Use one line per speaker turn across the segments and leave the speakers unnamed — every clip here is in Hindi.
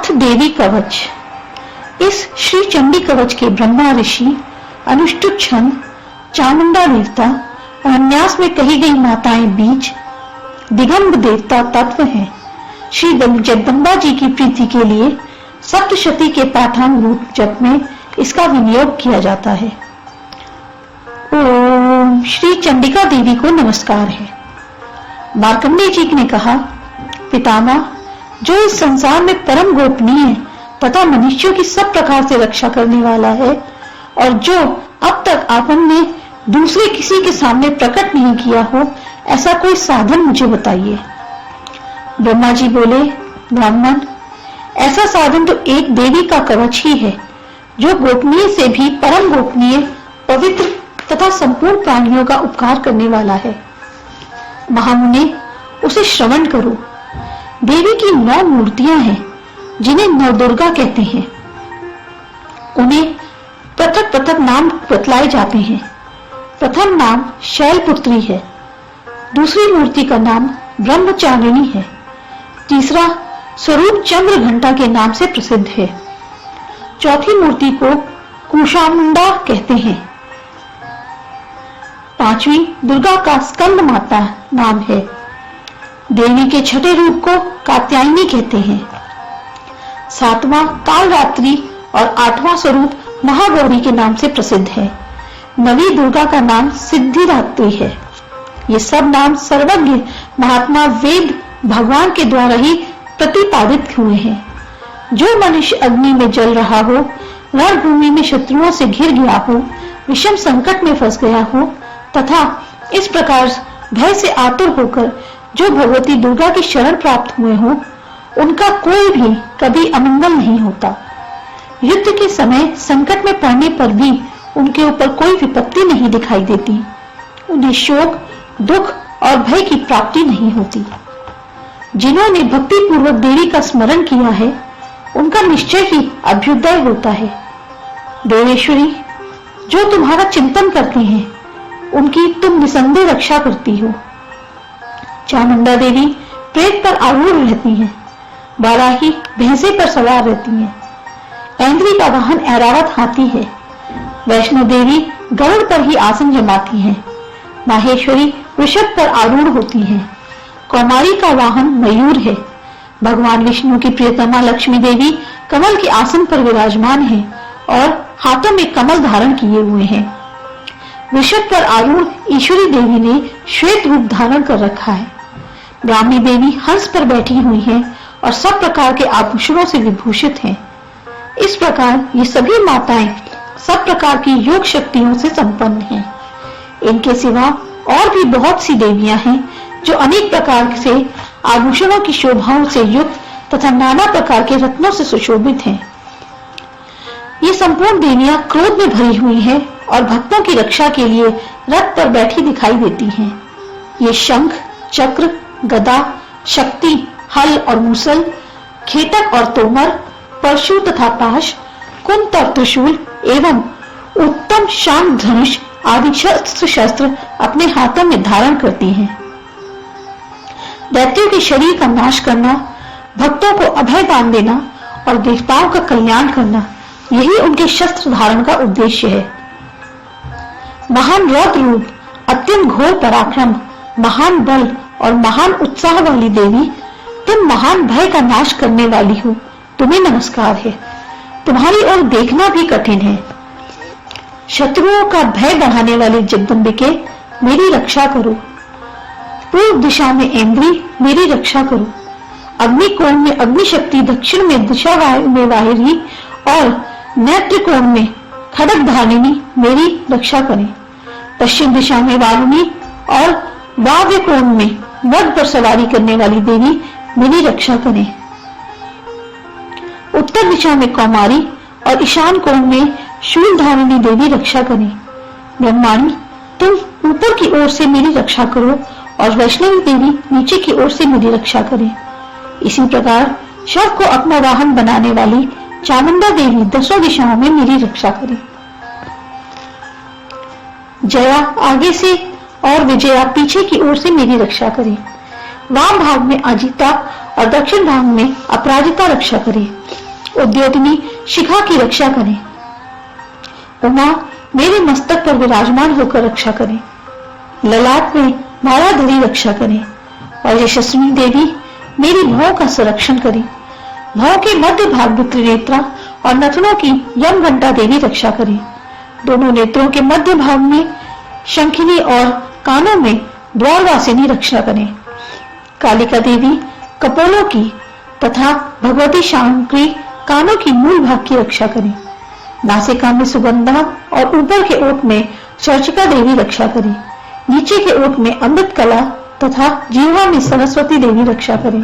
अर्थ देवी कवच। इस श्री चंडी कवच के ब्रह्मा ऋषि, अनुष्टुप छंद, चामुंडा देवता और अन्यास में कही गई माताएं बीज, दिगंब देवता तत्व हैं। श्री जगदम्बा जी की प्रीति के लिए सप्तशती के पाठानुरूप जप में इसका विनियोग किया जाता है। ओम श्री चंडिका देवी को नमस्कार है। मार्कंडेय जी ने कहा, पितामह, जो इस संसार में परम गोपनीय तथा मनुष्यों की सब प्रकार से रक्षा करने वाला है और जो अब तक आपने दूसरे किसी के सामने प्रकट नहीं किया हो, ऐसा कोई साधन मुझे बताइए। ब्रह्मा जी बोले, ब्राह्मण, ऐसा साधन तो एक देवी का कवच ही है, जो गोपनीय से भी परम गोपनीय, पवित्र तथा संपूर्ण प्राणियों का उपकार करने वाला है। महामुने, उसे श्रवण करो। देवी की 9 मूर्तियां हैं, जिन्हें नवदुर्गा कहते हैं। उन्हें पृथक पृथक नाम बतलाए जाते हैं। प्रथम नाम शैलपुत्री है, दूसरी मूर्ति का नाम ब्रह्मचारिणी है, तीसरा स्वरूप चंद्र घंटा के नाम से प्रसिद्ध है, चौथी मूर्ति को कुशामुंडा कहते हैं, पांचवी दुर्गा का स्कंद माता नाम है, देवी के छठे रूप को कात्यायनी कहते हैं, सातवां कालरात्रि और 8वां स्वरूप महागौरी के नाम से प्रसिद्ध है, नवी दुर्गा का नाम सिद्धिदात्री है। ये सब नाम सर्वज्ञ महात्मा वेद भगवान के द्वारा ही प्रतिपादित हुए हैं। जो मनुष्य अग्नि में जल रहा हो, रणभूमि में शत्रुओं से घिर गया हो, विषम संकट में फंस गया हो तथा इस प्रकार भय से आतुर होकर जो भगवती दुर्गा की शरण प्राप्त हुए हो, उनका कोई भी कभी अमंगल नहीं होता। युद्ध के समय संकट में पड़ने पर भी उनके ऊपर कोई विपत्ति नहीं दिखाई देती। उन्हें शोक, दुख और भय की प्राप्ति नहीं होती। जिन्होंने भक्ति पूर्वक देवी का स्मरण किया है, उनका निश्चय ही अभ्युदय होता है। देवेश्वरी, जो तुम्हारा चिंतन करते हैं, उनकी तुम निसंदेह रक्षा करती हो। चामुंडा देवी प्रेत पर आरूढ़ रहती हैं, वाराही भैंसे पर सवार रहती हैं, ऐन्द्री का वाहन ऐरावत हाथी है, वैष्णो देवी गरुड़ पर ही आसन जमाती हैं, माहेश्वरी वृषभ पर आरूढ़ होती हैं, कौमारी का वाहन मयूर है, भगवान विष्णु की प्रियतमा लक्ष्मी देवी कमल के आसन पर विराजमान है और हाथों में कमल धारण किए हुए हैं। वृषभ पर आरूढ़ ईश्वरी देवी ने श्वेत रूप धारण कर रखा है। ब्राह्मी देवी हंस पर बैठी हुई है और सब प्रकार के आभूषणों से विभूषित हैं। इस प्रकार ये सभी माताएं सब प्रकार की योग शक्तियों से संपन्न हैं। इनके सिवा और भी बहुत सी देवियां हैं जो अनेक प्रकार से आभूषणों की शोभाओं से युक्त तथा नाना प्रकार के रत्नों से सुशोभित हैं। ये संपूर्ण देवियां क्रोध में भरी हुई हैं और भक्तों की रक्षा के लिए रथ पर बैठी दिखाई देती हैं। ये शंख, चक्र, गदा, शक्ति, हल और मूसल, खेटक और तोमर, परशु तथा पाश, कुंत और त्रिशूल एवं उत्तम शांत धनुष आदि शस्त्र अपने हाथों में धारण करती हैं। दैत्यों के शरीर का नाश करना, भक्तों को अभय दान देना और देवताओं का कल्याण करना, यही उनके शस्त्र धारण का उद्देश्य है। महान रौद्र रूप, अत्यंत घोर पराक्रम, महान बल और महान उत्साह वाली देवी, तुम महान भय का नाश करने वाली हो, तुम्हें नमस्कार है। तुम्हारी ओर देखना भी कठिन है। शत्रुओं का भय बढ़ाने वाली जगदम्बिके, मेरी रक्षा करो। पूर्व दिशा में ऐन्द्री, मेरी रक्षा करो। अग्निकोण में अग्निशक्ति, दक्षिण में दिशा में वाहिनी और नेत्र कोण में खड़ग धारिणी, मेरी रक्षा करें। पश्चिम दिशा में वारुणी और वाव्य कोण में वध पर सवारी करने वाली देवी, मेरी रक्षा करें। उत्तर दिशा में कौमारी और ईशान कोण में शूल धारिणी देवी रक्षा करें। ब्रह्माणी, तुम ऊपर की ओर से मेरी रक्षा करो और वैष्णवी देवी नीचे की ओर से मेरी रक्षा करें। इसी प्रकार शव को अपना वाहन बनाने वाली चामुंडा देवी दसों दिशाओं में मेरी रक्षा करें। जया आगे से और विजया पीछे की ओर से मेरी रक्षा करें। वाम भाग में अजिता और दक्षिण भाग में अपराजिता रक्षा करें। उद्योगिनी शिखा की रक्षा करें। उमा मेरे मस्तक पर विराजमान होकर रक्षा करें। ललाट में मालाधरी रक्षा करें। और यशस्विनी देवी मेरी भौं का संरक्षण करें। भौं के मध्य भाग में त्रिनेत्रा और नथनों की यम घंटा देवी रक्षा करें। दोनों नेत्रों के मध्य भाग में शंखिनी और कानों में द्वारवासिनी रक्षा करें। कालिका देवी कपोलों की तथा भगवती शांकरी कानों की मूल भाग की रक्षा करें। नासिका में सुगंधा और ऊपर के ओठ में चर्चिका देवी रक्षा करें। नीचे के ओठ में अमृत कला तथा जीवा में सरस्वती देवी रक्षा करें।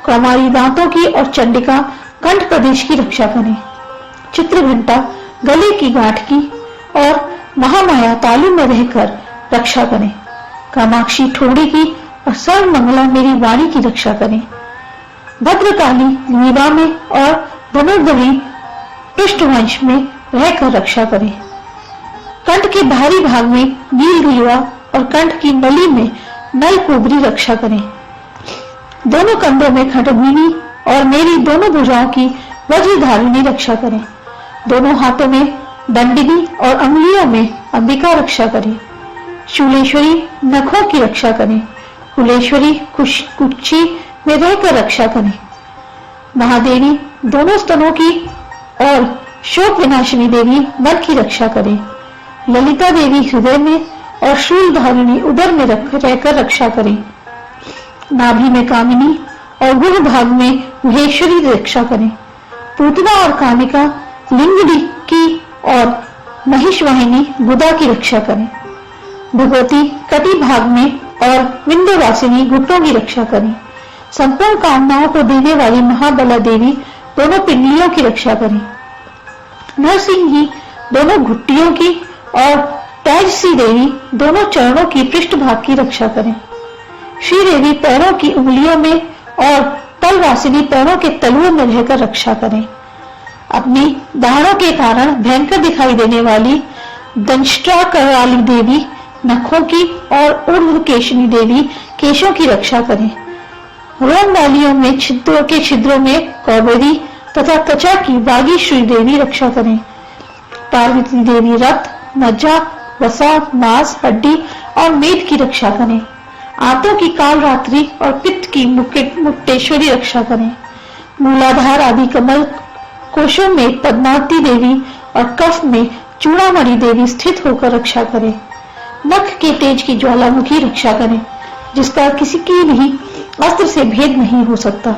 कौमारी दांतों की और चंडिका कंठ प्रदेश की रक्षा करें। चित्र घंटा गले की गांठ की और महामाया तालु में रहकर रक्षा करें। कामाक्षी ठोड़ी की और सर्वमंगला मेरी वाणी की रक्षा करें। भद्रकाली लीला में और धनुर्धरी पृष्ठवंश में रहकर रक्षा करें। कंठ के बाहरी भाग में नीलग्रीवा और कंठ की नली में नल कुबरी रक्षा करें। दोनों कंधों में खड्गविनी और मेरी दोनों भुजाओं की वज्रधारिणी रक्षा करें। दोनों हाथों में दंडिनी और अंगुलियों में अंबिका रक्षा करें। शूलेश्वरी नखों की रक्षा करें। कुलेश्वरी कुक्षी में रहकर रक्षा करें। महादेवी दोनों स्तनों की और शोक विनाशिनी देवी मन की रक्षा करें। ललिता देवी हृदय में और शूलधारिणी उदर में रहकर रक्षा करें। नाभि में कामिनी और गुह भाग में महेश्वरी रक्षा करें। पूतना और कामिका लिंगड़ी की और महिषवाहिनी बुधा की रक्षा करें। भगवती कटी भाग में और विंध्यवासिनी घुटनों की रक्षा करें। संपूर्ण कामनाओं को देने वाली महाबला देवी दोनों पिंडलियों की रक्षा करें। नरसिंही दोनों घुट्टियों की और तेजसी देवी दोनों चरणों की पृष्ठभाग की रक्षा करें। श्री देवी पैरों की उंगलियों में और तलवासिनी पैरों के तलुओं में रहकर रक्षा करें। अपनी दाढ़ों के कारण भयंकर दिखाई देने वाली दंष्ट्रा कराली देवी नखों की और ऊर्ध्वकेशिनी देवी केशों की रक्षा करें। रोम वालियों में छिद्रों में कौबेरी तथा त्वचा की वागीश्री देवी रक्षा करें। पार्वती देवी रक्त मज्जा वसा मांस हड्डी और मेद की रक्षा करें। आंतों की काल रात्रि और पित्त की मुक्तेश्वरी रक्षा करें। मूलाधार आदि कमल कोशों में पद्मावती देवी और कफ में चूड़ामणि देवी स्थित होकर रक्षा करें। नख के तेज की ज्वालामुखी रक्षा करें, जिसका किसी की भी अस्त्र से भेद नहीं हो सकता।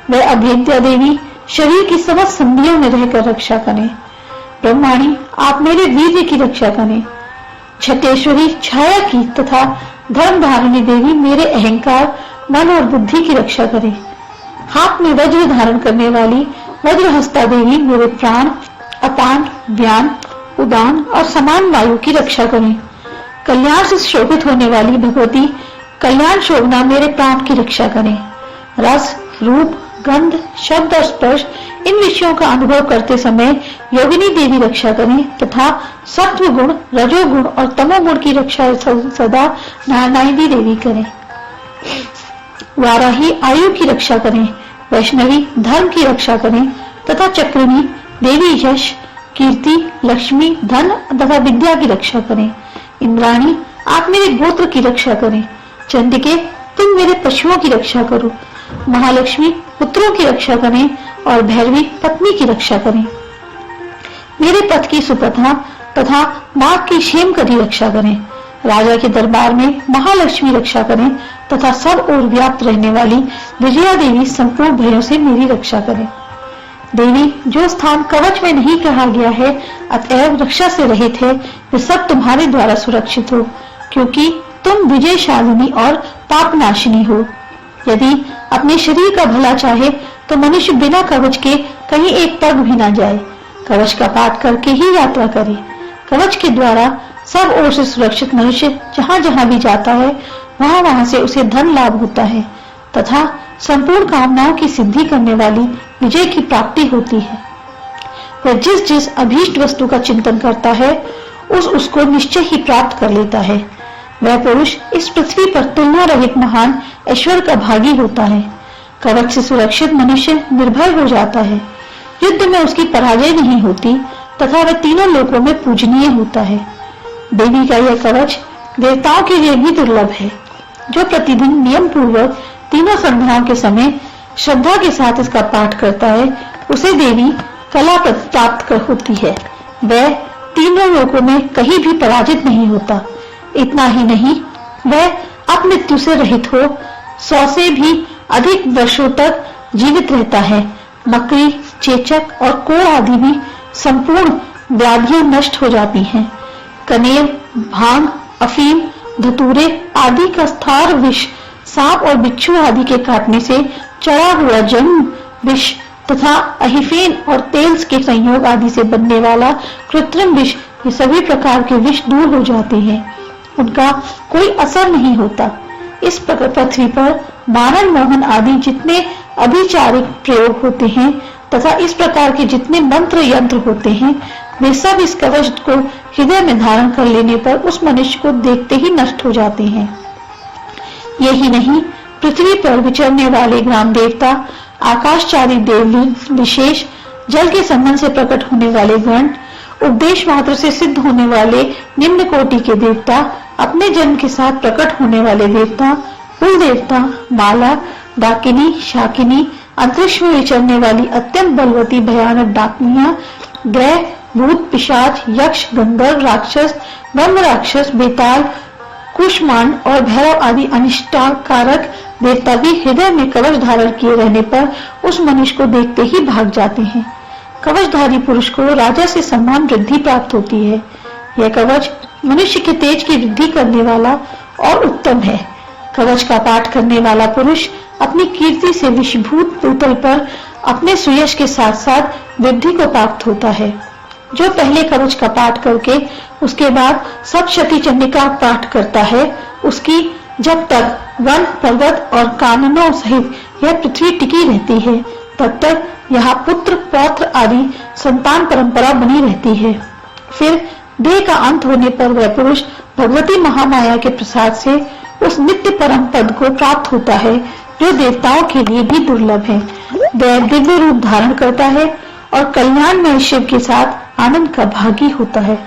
वह अभेद्या देवी शरीर की समस्त संधियों में रहकर रक्षा करें। ब्रह्माणी आप मेरे वीर्य की रक्षा करें। छठेश्वरी छाया की तथा धर्मधारिणी देवी मेरे अहंकार मन और बुद्धि की रक्षा करें। हाथ में वज्र धारण करने वाली वज्रहस्ता देवी मेरे प्राण अपान व्यान उदान और समान वायु की रक्षा करें। कल्याण से शोभित होने वाली भगवती कल्याण शोभना मेरे प्राण की रक्षा करें। रस रूप गंध शब्द और स्पर्श इन विषयों का अनुभव करते समय योगिनी देवी रक्षा करें तथा सत्व गुण रजोगुण और तमोगुण की रक्षा सदा नारायणी देवी करें। वाराही आयु की रक्षा करें। वैष्णवी धर्म की रक्षा करें तथा चक्रिणी देवी यश कीर्ति लक्ष्मी धन तथा विद्या की रक्षा करें। इंद्राणी आप मेरे गोत्र की रक्षा करें। चंडिके तुम मेरे पशुओं की रक्षा करो। महालक्ष्मी पुत्रों की रक्षा करें और भैरवी पत्नी की रक्षा करें। मेरे पथ की सुप्रथा तथा नाग की क्षेम की रक्षा करें। राजा के दरबार में महालक्ष्मी रक्षा करें तथा सब ओर व्याप्त रहने वाली विजया देवी संपूर्ण भयों से मेरी रक्षा करें। देवी जो स्थान कवच में नहीं कहा गया है अतएव रक्षा से रहित है, वे सब तुम्हारे द्वारा सुरक्षित हो, क्योंकि तुम विजयशालिनी और पापनाशिनी हो। यदि अपने शरीर का भला चाहे तो मनुष्य बिना कवच के कहीं एक पग भी ना जाए, कवच का पाठ करके ही यात्रा करे। कवच के द्वारा सब ओर से सुरक्षित मनुष्य जहाँ जहाँ भी जाता है वहाँ वहाँ से उसे धन लाभ होता है तथा संपूर्ण कामनाओं की सिद्धि करने वाली विजय की प्राप्ति होती है। वह जिस जिस अभीष्ट वस्तु का चिंतन करता है उसको निश्चय ही प्राप्त कर लेता है। वह पुरुष इस पृथ्वी पर तुलना रहित महान ऐश्वर्य का भागी होता है। कवच से सुरक्षित मनुष्य निर्भय हो जाता है। युद्ध में उसकी पराजय नहीं होती तथा वह तीनों लोकों में पूजनीय होता है। देवी का यह कवच देवताओं के लिए भी दुर्लभ है। जो प्रतिदिन नियम पूर्वक तीनों संध्याओं के समय श्रद्धा के साथ इसका पाठ करता है, उसे देवी कला प्राप्त होती है। वह तीनों लोकों में कहीं भी पराजित नहीं होता। इतना ही नहीं, वह अपमृत्यु से रहित हो 100 से भी अधिक वर्षों तक जीवित रहता है। मकड़ी, चेचक और कोढ़ आदि भी संपूर्ण व्याधियां नष्ट हो जाती हैं। कनेर, भांग, अफीम, धतूरे आदि का स्थार विष, सांप और बिच्छू आदि के काटने से चढ़ा हुआ जन्म विष तथा अहिफेन और तेल्स के संयोग आदि से बनने वाला कृत्रिम विष, ये सभी प्रकार के विष दूर हो जाते हैं। उनका कोई असर नहीं होता। इस पृथ्वी पर मारण मोहन आदि जितने अभिचारिक प्रयोग होते हैं तथा इस प्रकार के जितने मंत्र यंत्र होते हैं, वे सब इस कवच को हृदय में धारण कर लेने पर उस मनुष्य को देखते ही नष्ट हो जाते हैं। यही नहीं, पृथ्वी पर विचरने वाले ग्राम देवता, आकाशचारी देवलिंग, विशेष जल के संबंध से प्रकट होने वाले गण, उपदेश मात्र से सिद्ध होने वाले निम्न कोटि के देवता, अपने जन्म के साथ प्रकट होने वाले देवता, कुल देवता, माला, डाकिनी, शाकिनी, अंतरिक्ष में विचरने वाली अत्यंत बलवती भयानक डाकनियां, ग्रह, भूत, पिशाच, यक्ष, गंधर्व, राक्षस, ब्रह्म राक्षस, बेताल, कुष्मांड और भैरव आदि अनिष्टकारक देवता भी हृदय में कवच धारण किए रहने पर उस मनुष्य को देखते ही भाग जाते हैं। कवचधारी पुरुष को राजा से सम्मान वृद्धि प्राप्त होती है। यह कवच मनुष्य के तेज की वृद्धि करने वाला और उत्तम है। कवच का पाठ करने वाला पुरुष अपनी कीर्ति से विषभूत भूतल पर अपने सुयश के साथ साथ वृद्धि को प्राप्त होता है। जो पहले कवच का पाठ करके उसके बाद सप्तशती चंडिका पाठ करता है, उसकी जब तक वन, पर्वत और काननों सहित यह पृथ्वी टिकी रहती है, तब तक यहाँ पुत्र, पौत्र आदि संतान परंपरा बनी रहती है। फिर देह का अंत होने पर वह पुरुष भगवती महामाया के प्रसाद से उस नित्य परम पद को प्राप्त होता है, जो देवताओं के लिए भी दुर्लभ है। वह दिव्य रूप धारण करता है और कल्याणमय शिव के साथ आनंद का भागी होता है।